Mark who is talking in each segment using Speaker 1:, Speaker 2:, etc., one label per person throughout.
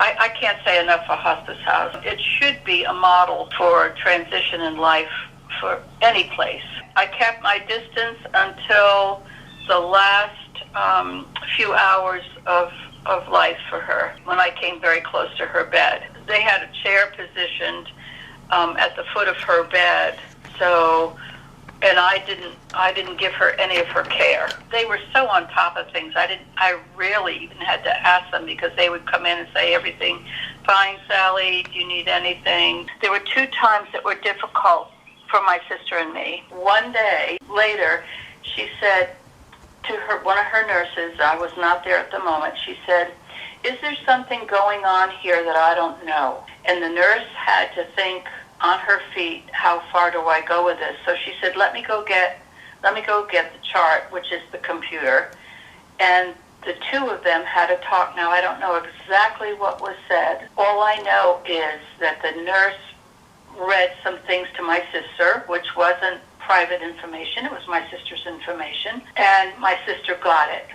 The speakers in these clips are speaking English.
Speaker 1: I can't say enough for Hospice House. It should be a model for transition in life for any place. I kept my distance until the last few hours of life for her, when I came very close to her bed. They had a chair positioned at the foot of her bed, and I didn't give her any of her care. They were so on top of things. I rarely even had to ask them, because they would come in and say, everything fine, Sally, do you need anything? There were 2 times that were difficult for my sister and me. One day later, she said to one of her nurses, I was not there at the moment, she said, is there something going on here that I don't know? And the nurse had to think on her feet, how far do I go with this? So she said, let me go get the chart, which is the computer. And the 2 of them had a talk. Now, I don't know exactly what was said. All I know is that the nurse read some things to my sister, which wasn't private information. It was my sister's information. And my sister got it.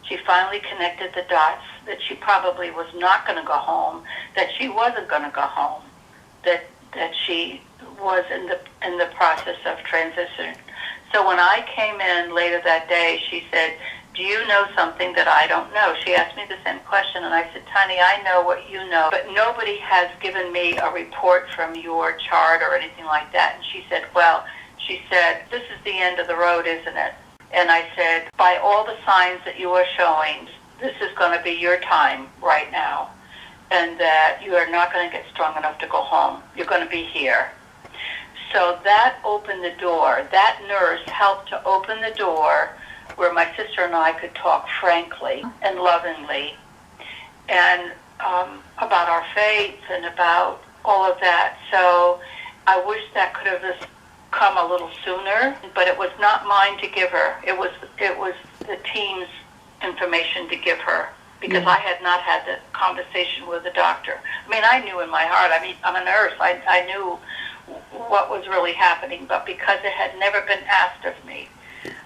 Speaker 1: She finally connected the dots that she probably was not going to go home, that she wasn't going to go home, that she was in the process of transition. So when I came in later that day, she said, do you know something that I don't know? She asked me the same question, and I said, Tiny, I know what you know, but nobody has given me a report from your chart or anything like that. And she said, this is the end of the road, isn't it? And I said, by all the signs that you are showing, this is going to be your time right now, and that you are not going to get strong enough to go home. You're going to be here. So that opened the door. That nurse helped to open the door where my sister and I could talk frankly and lovingly, and about our faith and about all of that. So I wish that could have come a little sooner, but it was not mine to give her. It was the team's information to give her, because I had not had the conversation with the doctor. I mean, I knew in my heart, I'm a nurse, I knew what was really happening, but because it had never been asked of me,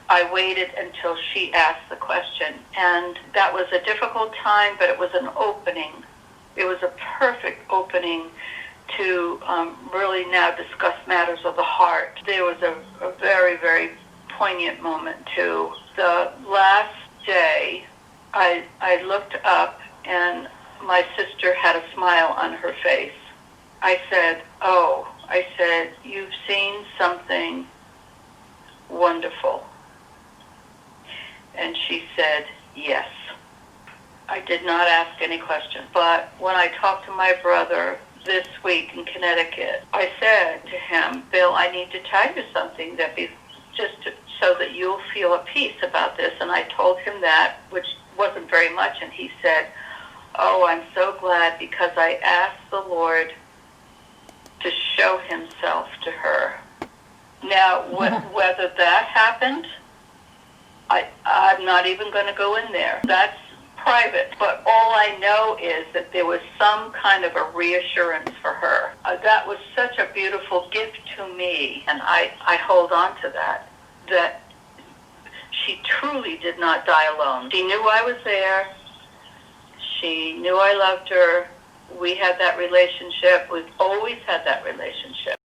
Speaker 1: I waited until she asked the question. And that was a difficult time, but it was an opening. It was a perfect opening to really now discuss matters of the heart. There was a very, very poignant moment, too. The last day, I looked up, and my sister had a smile on her face. I said, you've seen something wonderful. And she said, yes. I did not ask any questions. But when I talked to my brother this week in Connecticut, I said to him, Bill, I need to tell you something so that you'll feel at peace about this. And I told him that, which wasn't very much, and he said, oh, I'm so glad, because I asked the Lord to show himself to her. Now, whether that happened, I'm not even going to go in there. That's private. But all I know is that there was some kind of a reassurance for her. That was such a beautiful gift to me, and I hold on to that she truly did not die alone. She knew I was there. She knew I loved her. We had that relationship. We've always had that relationship.